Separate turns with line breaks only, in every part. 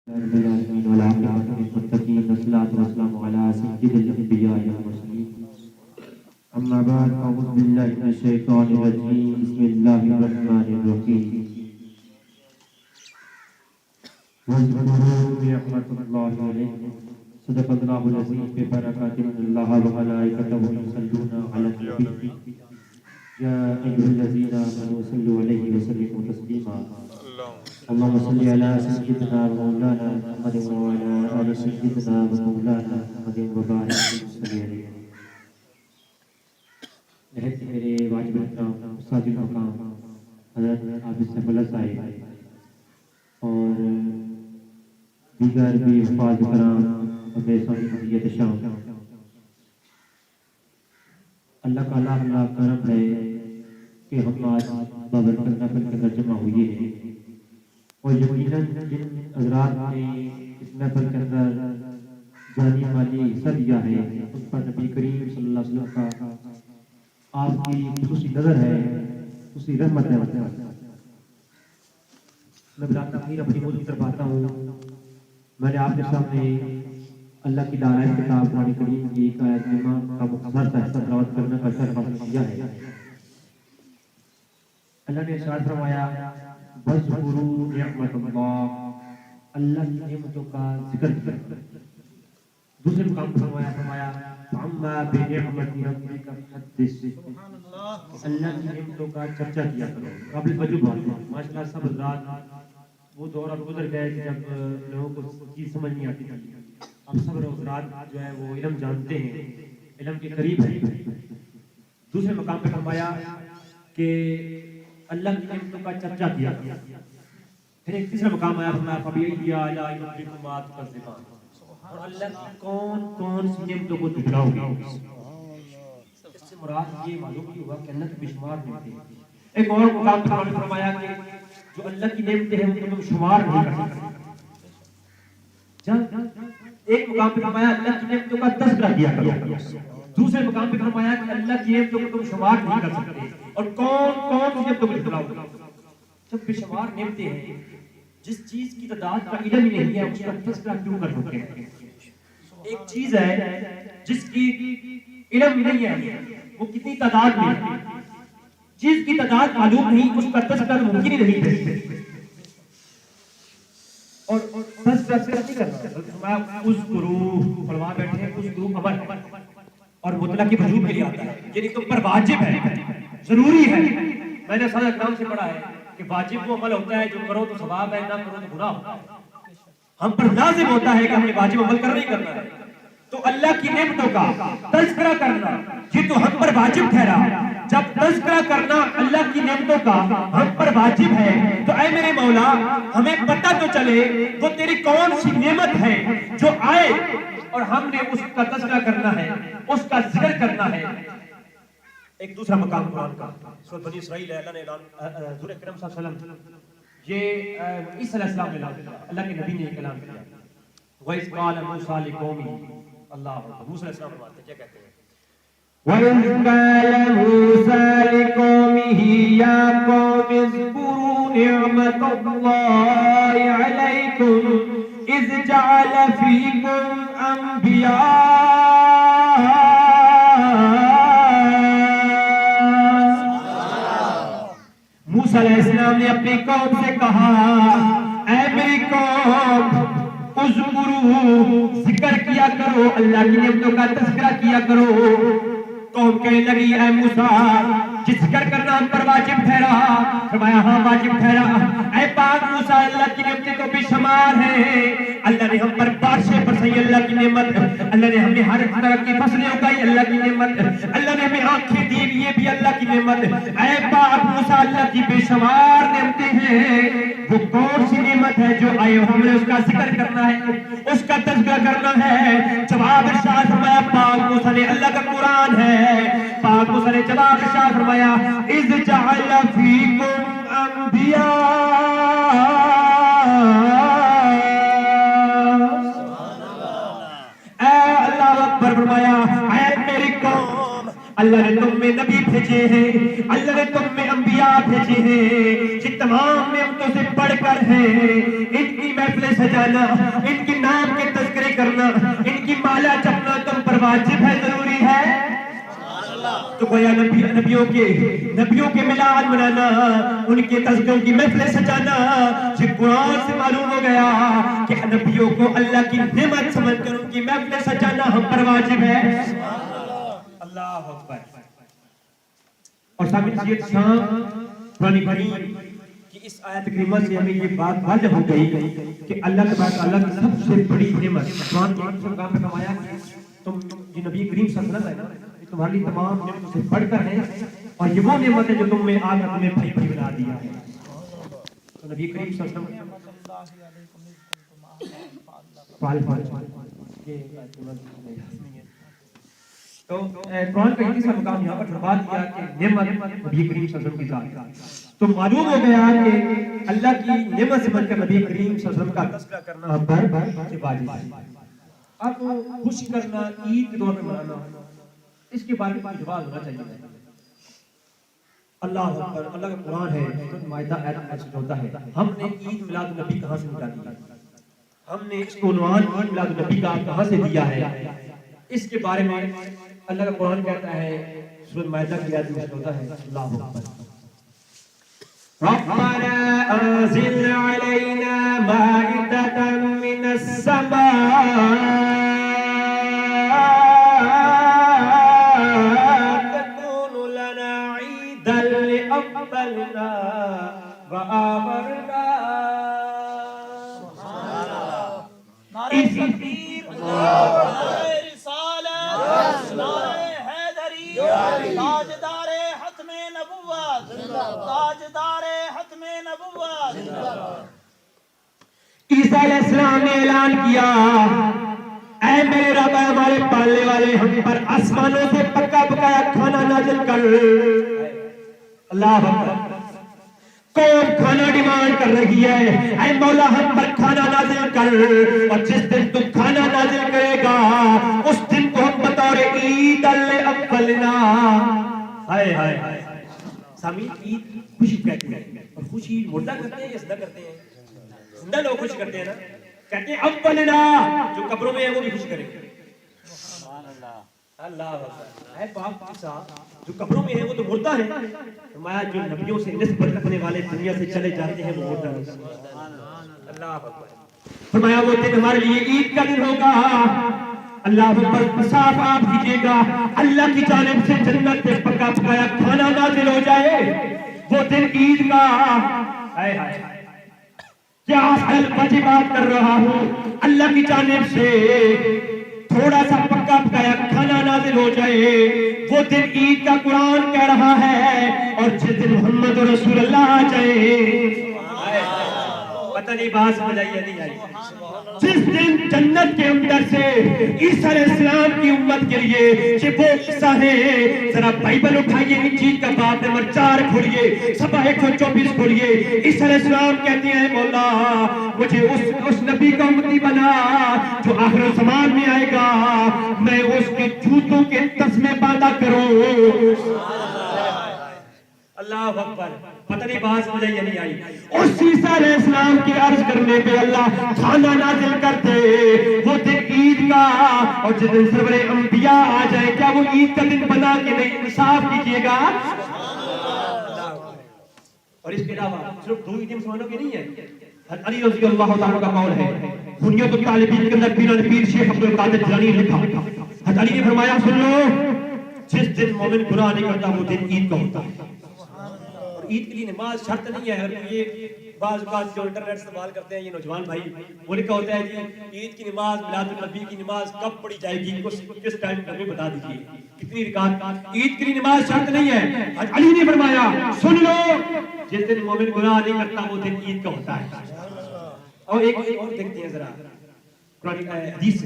رب العالمين والعاقبة للمتقين والصلاة والسلام على سيد الأنبياء والمرسلين أما بعد أعوذ بالله من الشيطان الرجيم بسم الله الرحمن الرحيم واذكروا نعمة الله عليكم صدق الله العظيم ببركات من الله وملائكته يصلون على النبي يا أيها الذين آمنوا صلوا عليه وسلموا تسليما اللهم صل على سيدنا ومولانا محمد وعلى آل سيدنا ومولانا محمد وبارك وسلم نہایت میرے واجب احترام استاد المقام حضرت عابد سیف اللہ صاحب اور دیگر بھی حفاظ کرام اور میرے سامنے حضیت شام، اللہ کا لاکھ لاکھ کرم ہے کہ ہم آج بابرکت نفل کے اندر جمع ہوئے ہیں، اور یقیناً جن حضرات نے اس محفل کے اندر جانی مالی حصہ دیا ہے ان پر نبی کریم صلی اللہ علیہ وسلم کا آپ کی خصوصی نظر ہے، خصوصی رحمت ہے۔ میں بلا تاخیر اپنی موضوع کی طرف آتا ہوں۔ میں نے آپ کے سامنے اللہ کی دارائے کتاب قرآن کریم کی ایک آیت کریمہ کا مختصر سا حصہ تلاوت کرنے کا شرف حاصل کیا ہے۔ اللہ نے ارشاد فرمایا وَاذْكُرُوا نِعْمَةَ اللَّهِ، اللہ کی نعمتوں کا ذکر کیا۔ دوسرے مقام پر فرمایا فَأَمَّا بِنِعْمَةِ رَبِّكَ فَحَدِّثْ، اللہ کی نعمتوں کا چرچا کیا کرو۔ قابل توجہ بات ہے، ماشاءاللہ سب حضرات وہ دور اب گزر گئے کہ جب لوگوں کو چیز سمجھ نہیں آتی تھی، اب سب حضرات جو ہے وہ علم جانتے ہیں، علم کے قریب ہے۔ دوسرے مقام پر فرمایا کہ اللہ کی نعمتوں کا چرچا کیا۔ پھر ایک تیسرا مقام آیا فرمایا فَبِأَيِّ آلَاءِ رَبِّكُمَا تُكَذِّبَانِ، اور اللہ کی کون کون سی نعمتوں کو جھٹلاؤ گے۔ اس سے مراد یہ معلوم نہیں ہوا کہ اللہ کی بے شمار نعمتیں ہیں۔ ایک اور مقام پر فرمایا کہ جو اللہ کی نعمتیں ہیں ان کو تم شمار نہیں کر سکتے۔ ایک مقام پر فرمایا اللہ کی نعمتوں کا تذکرہ کیا کرو، دوسرے مقام پر فرمایا کہ اللہ کی نعمتوں کو تم شمار نہیں کر سکتے، اور کون کون سی نعمتوں کو جھٹلاؤ گے۔ جب بے شمار نعمتیں ہیں، جس چیز کی تعداد کا علم ہی نہیں ہے اس کا تذکرہ کیوں کر سکتے ہیں؟ ایک چیز ہے جس کی علم نہیں ہے، وہ کتنی تعداد میں ہے، چیز کی تعداد معلوم نہیں، اس کا تذکرہ ممکن ہی نہیں ہے۔ اور تذکرہ نہیں کرنا، اذکروا پڑھوا بیٹھے ہیں، اذکروا امر اور مطلق کی وجوب کے لیے آتا ہے، یعنی تم پر واجب ہے، ضروری ہے۔ میں نے صحابہ کرام سے پڑھا ہے کہ واجب وہ عمل ہوتا ہے جو کرو تو ثواب ہے، نہ کرو تو گناہ ہوتا ہے۔ ہم پر لازم ہوتا ہے کہ ہم نے واجب عمل کرنا ہی کرنا ہے۔ تو اللہ کی نعمتوں کا تذکرہ کرنا یہ تو ہم پر واجب ٹھہرا۔ جب تذکرہ کرنا اللہ کی نعمتوں کا ہم پر واجب ہے تو اے میرے مولا ہمیں پتہ تو چلے وہ تیری کون سی نعمت ہے جو آئے اور ہم نے اس کا تذکرہ کرنا ہے، اس کا ذکر کرنا ہے۔ ایک دوسرا مقام قرآن کا سورۃ بنی اسرائیل ہے، اللہ نے حضور اکرم صلی اللہ علیہ وسلم یہ عیسیٰ علیہ السلام نے اللہ کے نبی نے ایک اعلان کیا وَإِذْ قَالَ مُوسَىٰ لِقَوْمِهِ، اللہ موسیٰ علیہ السلام فرماتے ہیں، کیا کہتے ہیں؟ وَإِذْ قَالَ مُوسَىٰ لِقَوْمِهِ يَا قَوْمِ اذْكُرُوا نِعْمَةَ اللَّهِ عَلَيْكُمْ إِذْ جَعَلَ فِيكُمْ أَنْبِيَاءَ۔ موسیٰ علیہ السلام نے اپنی قوم سے کہا اے میری قوم اذکروا، ذکر کیا کرو، اللہ کی نعمتوں کا تذکرہ کیا کرو۔ قوم کہنے لگی اے موسیٰ جس ذکر کرنا ہم پر واجب ٹھہرا۔ فرمایا ہاں واجب ٹھہرا۔ اے پاک موسیٰ اللہ کی نعمتیں تو بے شمار ہیں، اللہ نے ہم پر بارشیں برسائی، اللہ کی نعمت، اللہ نے ہمیں ہر طرح کی فصلیں اگائی، اللہ کی نعمت، اللہ نے ہمیں آنکھیں دی، یہ بھی اللہ کی نعمت۔ اے پاک موسیٰ اللہ کی بے شمار نعمتیں ہیں، وہ کون سی نعمت ہے جو آئے ہم نے اس کا ذکر کرنا ہے، اس کا تذکرہ کرنا ہے۔ جواب ارشاد فرمایا پاک موسیٰ نے، اللہ کا قرآن ہے، پاک موسیٰ نے جواب ارشاد فرمایا اذ جعل فیکم انبیاء، اے اللہ اکبر فرمایا اے میری قوم اللہ نے تم میں نبی بھیجے ہیں، اللہ نے تم میں انبیاء بھیجے ہیں، یہ تمام نعمتوں سے بڑھ کاریگر ہیں، ان کی محفلیں سجانا، ان کے نام کے تذکرے کرنا، ان کی مالا جپنا تم پر واجب ہے، ضروری ہے؟ تو گویا نبیوں کے میلاد منانا، ان کے تذکروں کی محفلیں سجانا، یہ قرآن سے معلوم ہو گیا کہ نبیوں کو اللہ کی نعمت سمجھ کر ان کی محفلیں سجانا ہم پر واجب ہے۔ اللہ اکبر۔ اور سامنے سید شام قرآن کریم کی اس آیت کریمہ سے ہمیں یہ بات واضح ہو گئی کہ اللہ تبارک و تعالیٰ کی سب سے بڑی نعمت قرآن کے اکثر کام پہ فرمایا کہ تم جو نبی کریم صلی اللہ علیہ وسلم ہے نا، یہ تمہاری تمام نعمتوں سے بڑھ کر ہے، اور یہ وہ نعمت ہے جو تم میں آج تمہیں بھائی بھائی بنا دیا ہے۔ تو نبی کریم صلی اللہ علیہ وسلم تو قرآن کا تیسرا مقام یہاں پر فرما دیا کہ نعمت نبی کریم صلی اللہ علیہ وسلم کی ذات ہے۔ تو معلوم ہو گیا کہ اللہ کی نعمت سے بڑھ کر نبی کریم صلی اللہ علیہ وسلم کا تذکرہ کرنا ہم پر واجب ہے۔ اب خوشی کرنا، عید کے دور میں منانا، اس کے بارے میں کچھ جواز ہونا چاہیے۔ اللہ اکبر، اللہ کا قرآن ہے، سورۃ مائدہ آیت میں ہوتا ہے ہم نے عید میلاد النبی کہاں سے نکالی ہے، ہم نے اس کو عنوان عید میلاد النبی کا کہاں سے دیا ہے، اس کے بارے میں اللہ کا قرآن کہتا ہے سورۃ مائدہ کی آیت میں ہوتا ہے اللہ اکبر، ربنا انزل علینا مائدۃ من السماء تكون لنا عيدا لأولنا وآخرنا۔
نعرہ تکبیر، نعرہ رسالت، نعرہ حیدری، تاجدار ختم نبوت، تاجدار ختم نبوت۔
عیسیٰ علیہ السلام نے اعلان کیا، اے میرے رب، اے ہمارے پالنے والے، ہم پر آسمانوں سے پکا پکایا کھانا نازل کر۔ اللہ اکبر، قوم کھانا ڈیمانڈ کر رہی ہے، اے مولا ہم پر کھانا نازل کر، اور جس دن تو کھانا نازل کرے گا اس دن کو ہم بطور عید الاولنا۔ ہائے ہائے ہائے، سامعین، عید خوشی کہتے ہیں، اور خوشی مردہ کرتے ہیں یا زندہ کرتے ہیں؟ زندہ لوگ خوشی کرتے ہیں نا، کہتے ہیں اولنا، جو قبروں میں ہیں وہ بھی خوشی کریں گے۔ اللہ اے پاک صاحب، جو قبروں میں ہیں وہ تو مردہ ہیں، فرمایا جو نبیوں سے نسبت رکھنے والے دنیا سے چلے جاتے ہیں وہ مردہ ہیں۔ اللہ اکبر، فرمایا وہ دن ہمارے لیے عید کا دن ہوگا، اللہ پر صاف آپ کیجیے گا، اللہ کی جانب سے جنت سے پکا پکایا کھانا نازل ہو جائے، وہ دن عید کا۔ ہائے ہائے، کیا وجہ بات کر رہا ہوں، اللہ کی جانب سے تھوڑا سا پکا پکایا کھانا نازل ہو جائے، وہ دن عید کا قرآن کہہ رہا ہے، اور جس دن محمد رسول اللہ آ جائے، پتہ نہیں بات سمجھ آئی یا نہیں آئی، جس دن جنت کے اندر سے عیسیٰ علیہ السلام کی امت کے لیے کہ وہ عیسیٰ ہے، ذرا بائبل اٹھائیے، انجیل کا باب نمبر 4 کھولیے، صفحہ 124 کھولیے۔ عیسیٰ علیہ السلام کہتے ہیں مولا مجھے اس نبی کا امتی بنا جو آخر زمان میں آئے گا، میں اس کے جوتوں کے تسمے باندھا کروں۔ اللہ اکبر، پتہ نہیں بات سمجھ آئی یا نہیں آئی۔ اس عیسیٰ علیہ السلام کی عرض کرنے پہ اللہ کھانا نازل کرتے، وہ دن عید کا، اور جس دن سرور انبیاء آ جائے، کیا وہ عید کا دن بنا کے نہیں؟ انصاف کیجئے گا۔ اور اس کے علاوہ صرف 2 عیدیں مسلمانوں کی نہیں ہے، حضرت علی رضی اللہ تعالیٰ کا قول ہے، بنیاد الطالبین کے اندر پیر شیخ عبد القادر جیلانی نے لکھا، حضرت علی نے فرمایا سن لو، جس دن مومن گناہ نہیں کرتا وہ دن عید کا ہوتا ہے۔ عید کے لیے نماز شرط نہیں ہے، یہ بعض اوقات جو انٹرنیٹ استعمال کرتے ہیں یہ نوجوان بھائی، وہ لکھا ہوتا ہے کہ عید کی نماز، میلاد النبی کی نماز کب پڑھی جائے گی، کس ٹائم ہمیں بتا دیجیے، کتنی رکعت۔ عید کے لیے نماز شرط نہیں ہے، علی نے فرمایا سن لو، جس دن مومن گناہ نہیں کرتا وہ دن عید کا ہوتا ہے۔ اور ایک اور دیکھتے ہیں ذرا قرآن حدیث،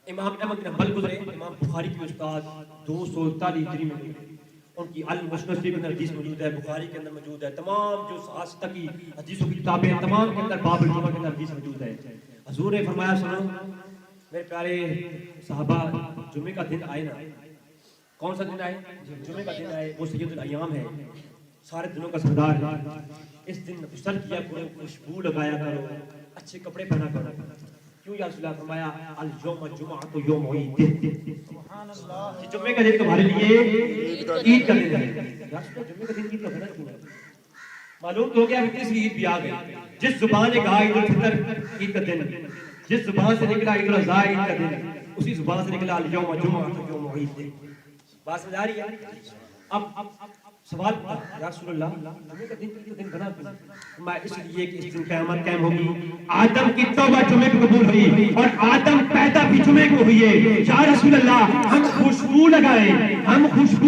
امام احمد بن حنبل گزرے، امام بخاری کے استاد، 243 ہجری میں، ان کی المسند کے اندر حدیث موجود ہے، بخاری کے اندر موجود ہے، تمام جو آج تک کی حدیثوں کی کتابیں ہیں تمام کے اندر باب الجمعہ کے اندر حدیث موجود ہے۔ حضور نے فرمایا سنو میرے پیارے صحابہ، جمعے کا دن آئے نا، کون سا دن آئے؟ جمعے کا دن آئے، وہ سید الایام ہے، سارے دنوں کا سردار ہے. اس دن غسل کیا کرو, خوشبو لگایا کرو, اچھے کپڑے پہنا کرو. کیوں یا رسول اللہ؟ فرمایا اليوم جمعۃ یوم عید. یہ جمعے کا دن تمہارے لیے عید کا دن ہے. یا رسول اللہ جمعے کا دن عید کا ہونا کیوں ہے؟ معلوم تو ہو گیا کہ تیسری عید بھی آ گئی. جس زبان نے کہا عید الفطر عید کا دن, جس زبان سے نکلا عید الاضحیٰ عید کا دن, اسی زبان سے نکلا اليوم جمعۃ یوم عید. بات سمجھ آ رہی ہے؟ اب سوال تھا یا رسول اللہ جمعے کا دن بنا کیوں؟ میں اس لیے کہ اس دن قیامت قائم ہوگی. آدم کی توبہ جمعے کو قبول ہوئی اور آدم پیدا بھی جمعے کو ہوئی ہے. یا رسول اللہ ہم خوشبو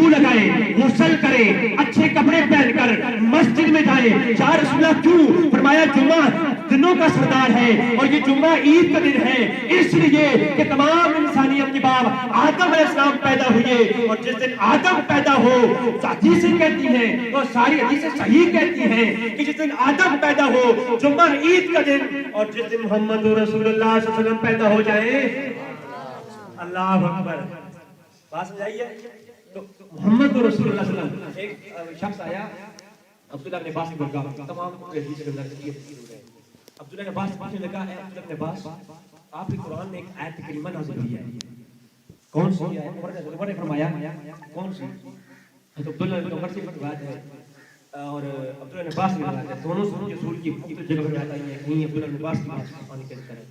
لگائیں, غسل کریں, اچھے کپڑے پہن کر مسجد میں جائیں. یا رسول اللہ کیوں؟ فرمایا جمعہ دنوں کا سردار ہے اور یہ جمعہ عید کا دن ہے, اس لیے کہ تمام انسانیت کے باپ آدم علیہ السلام پیدا ہوئے اور جس دن آدم پیدا ہو, حدیثیں کہتی ہیں اور ساری حدیثیں صحیح کہتی ہیں کہ جس دن آدم پیدا ہو جمعہ عید کا دن, اور جس دن محمد رسول اللہ صلی اللہ علیہ وسلم پیدا ہو جائے. اللہ اکبر. بات سمجھائیے. تو محمد رسول اللہ صلی اللہ علیہ وسلم, ایک شخص آیا عبداللہ بن عباس کی برگاہ, تمام حدیث کے اندر یہ ہو گئے. عبداللہ بن عباس پوچھنے لگا, اے عبداللہ بن عباس آپ کی قرآن میں ایک آیت کریمہ نازل ہوئی ہے, کون سی ہے؟ عمر نے فرمایا کون سی؟ عبداللہ بن عمر سے روایت ہے اور عبداللہ بن عباس کی روایت ہے. دونوں سے رسول کی مختلف جگہ پر آئی ہیں. کہیں عبداللہ بن عباس کی بات آنے کے اندر ہے.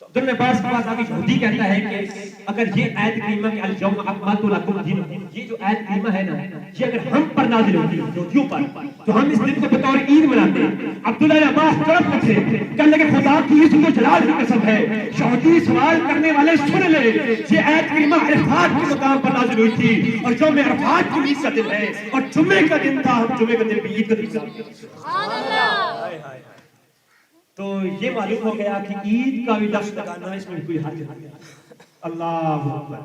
تو عبداللہ بن عباس کے پاس آگے یہودی کہتا ہے کہ اگر یہ آیت کریمہ کہ الیوم اکملت لکم دینکم, یہ جو آیت کریمہ ہے نا, یہ اگر ہم پر نازل ہوتی ہے یہودیوں پر, تو ہم اس دن کو بطور عید مناتے ہیں. عبداللہ بن عباس طرف رکھے کہنے لگے خدا کی عزت و جلال کی قسم ہے, یہودی سوال کرنے والے سن لے, یہ آیت کریمہ عرفات کے مقام پر نازل ہوئی تھی اور یوم عرفات کی عید کا دن ہے اور جمعے کا دن تھا, ہم جمعے کا دن بھی عید کا دن تھا. سبحان اللہ. تو یہ معلوم ہو گیا کہ عید کا بھی لفظ لگانا اس میں کوئی حرج نہیں. اللہ اکبر.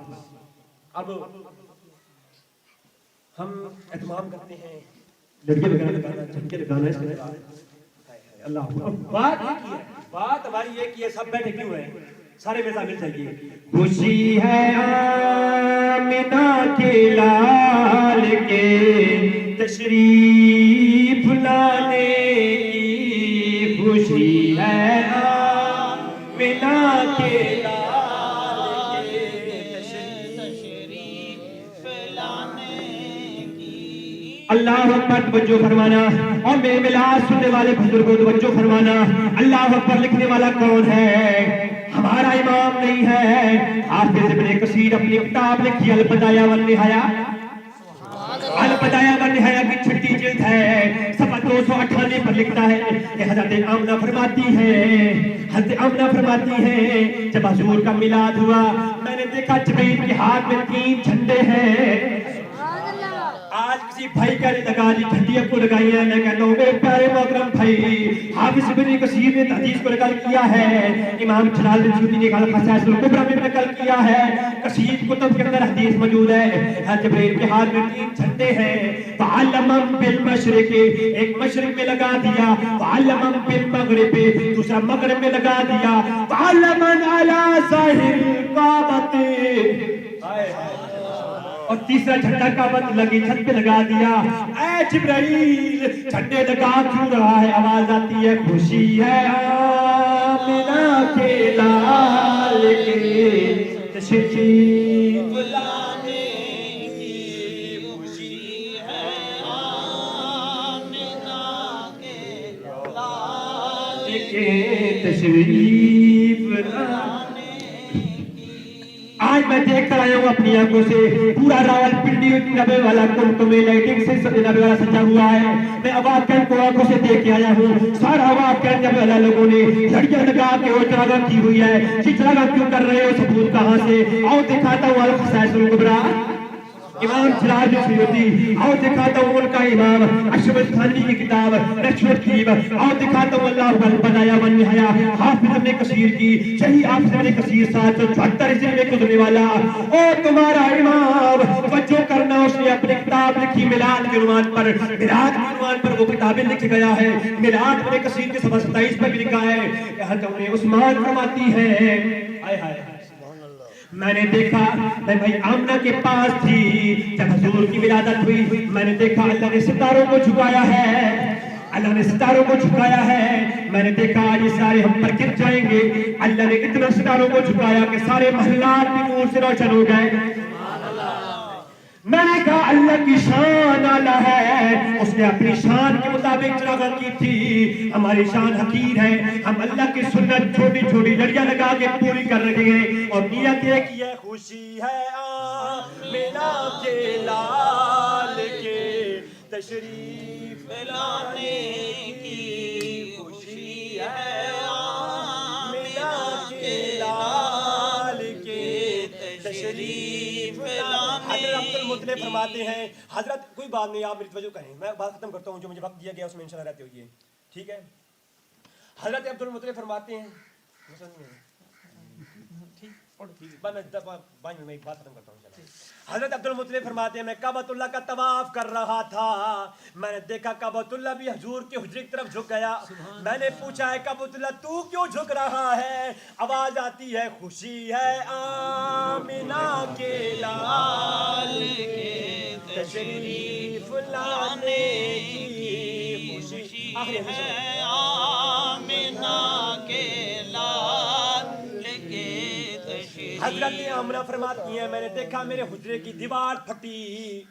اب ہم اہتمام کرتے ہیں لڑکے لگانا, جھنڈے لگانا, اس میں اللہ اکبر. بات یہ کی ہے, بات ہماری یہ کی ہے, سب بیٹھے کیوں ہیں؟ سارے میزا مل جائیے. خوشی ہے آمنہ کے لال کے تشریف لانے کی, خوشی ہے آمنہ کے لال کے تشریف لانے کی. اللہ اکبر. توجہ فرمانا اور میرے ملاز سننے والے بزرگوں توجہ فرمانا. اللہ اکبر لکھنے والا کون ہے؟ ہمارا امام نہیں ہے. حافظ ابن کثیر اپنی کتاب لکھی البدایہ والنہایہ, البدایہ والنہایہ کی چھٹی جلد ہے, صفحہ 298 پر لکھتا ہے کہ حضرت آمنہ فرماتی ہیں جب حضور کا میلاد ہوا میں نے دیکھا جبریل کے ہاتھ میں 3 جھنڈے ہیں. آج کسی بھائی کا نہیں لگا جی جھنڈی اب کو لگائی ہے. میں کہتا ہوں میرے پیارے محترم بھائی, حافظ ابن کثیر نے حدیث کو نقل کیا ہے, امام جلال الدین سیوطی نے خصائص الکبریٰ میں نقل کیا ہے, کثیر کتب کے اندر حدیث موجود ہے. جبریل کے ہاتھ میں 3 جھنڈے ہیں. فعلمم بالمشرق, ایک مشرق میں لگا دیا, فعلمم بالمغرب, دوسرا مغرب میں لگا دیا, فعلمن علی ظاہر الکعبۃ, اور تیسرا جھنڈا کعبۃ لگی چھت پہ لگا دیا. اے جبرائیل جھنڈے لگا کیوں رہا ہے؟ آواز آتی ہے خوشی ہے آمنہ کے لال کے تشریف لانے کی, خوشی ہے آمنہ کے لال کے تشریف لانے. آج میں دیکھتا آیا ہوں اپنی آنکھوں سے پورا راولپنڈی نبے والا کمکمے لائٹنگ سے نبے والا سجا ہوا ہے. میں واقعہ کو آنکھوں سے دیکھ کے آیا ہوں. سارا واقعہ نبے والا لوگوں نے لڑکیاں لگا کے وہ چراغاں کی ہوئی ہے. یہ چراغاں کیوں کر رہے ہو؟ ثبوت کہاں سے؟ آؤ دکھاتا ہوں الخصائص الکبریٰ, امام جلال الدین سیوطی. آؤ دکھاتا ہوں ان کا امام اشرف تھانوی کی کتاب نشر الطیب. آؤ دکھاتا ہوں اللہ البدایہ والنہایہ حافظ ابن کثیر کی, یہی حافظ ابن کثیر 774 ہجری میں گزرنے والا. اور تمہارا امام توجہ کرنا, اس نے اپنی کتاب لکھی میلاد کے عنوان پر, میلاد کے عنوان پر وہ کتابیں لکھ گیا ہے. میلاد ابن کثیر کے صفحہ 27 پر بھی لکھا ہے کہ حضرت عثمان فرماتی ہیں, ہائے ہائے میں نے دیکھا میں بھائی آمنہ کے پاس تھی جب حضور کی ولادت ہوئی، میں نے دیکھا اللہ نے ستاروں کو جھکایا ہے، اللہ نے ستاروں کو جھکایا ہے، میں نے دیکھا آج یہ سارے ہم پر گر جائیں گے، اللہ نے اتنا ستاروں کو جھکایا کہ سارے محلات بھی نور سے روشن ہو گئے۔ میں نے کہا اللہ کی شان اعلیٰ ہے، اس نے اپنی شان کے مطابق چراغاں کی تھی، ہماری شان حقیر ہے، ہم اللہ کی سنت چھوٹی چھوٹی لڑیاں لگا کے پوری کر رہے ہیں، اور نیت ایک یہ خوشی ہے آمنہ کے لال کے تشریف لانے کی، خوشی ہے آمنہ کے لال کے تشریف لانے۔ حضرت عبد المطلب فرماتے ہیں، حضرت کوئی بات نہیں آپ میری توجہ کریں، میں بات ختم کرتا ہوں، جو مجھے وقت دیا گیا اس میں انشاءاللہ رہتے ہوئے، ٹھیک ہے۔ حضرت عبد المطلب فرماتے ہیں، میں ایک بات ختم کرتا ہوں انشاءاللہ۔ حضرت عبد المطلب فرماتے ہیں میں کعبۃ اللہ کا طواف کر رہا تھا، میں نے دیکھا کعبۃ اللہ بھی حضور کے حجرے کی طرف جھک گیا، میں نے پوچھا ہے کعبۃ اللہ تو کیوں جھک رہا ہے؟ آواز آتی ہے خوشی ہے آمنہ کے لال کے تشریف لانے کی، خوشی ہے آمنہ کے لال کے۔ حضرت آمنہ فرماتی ہیں میں نے دیکھا میرے حجرے کی دیوار پھٹی،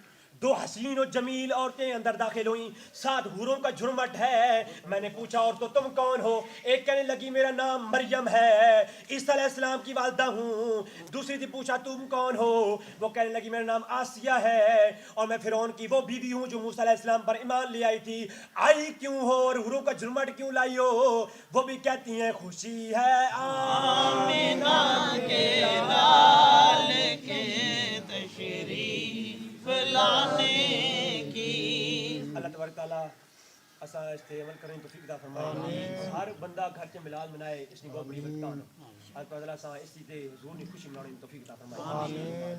دو حسین و جمیل عورتیں اندر داخل ہوئیں، 7 حوروں کا جھرمٹ ہے، میں نے پوچھا عورتوں تم کون ہو؟ ایک کہنے لگی میرا نام مریم ہے، عیسیٰ علیہ السلام کی والدہ ہوں، دوسری تھی پوچھا تم کون ہو؟ وہ کہنے لگی میرا نام آسیہ ہے، اور میں فرعون کی وہ بیوی ہوں جو موسیٰ علیہ السلام پر ایمان لے آئی تھی، آئی کیوں ہو اور حوروں کا جھرمٹ کیوں لائی ہو؟ وہ بھی کہتی ہیں خوشی ہے آمنہ کے لال کے تشریف لانے کی۔ اللہ تبارک تعالیٰ اساں اس تے عمل کریں توفیق عطا فرمائے، ہر بندہ گھر چ ملال منائے، اس نے بہت بڑی برکت ہے۔ اللہ تعالیٰ اساں اسی تے حضور نے خوشی منانے توفیق عطا فرمائے۔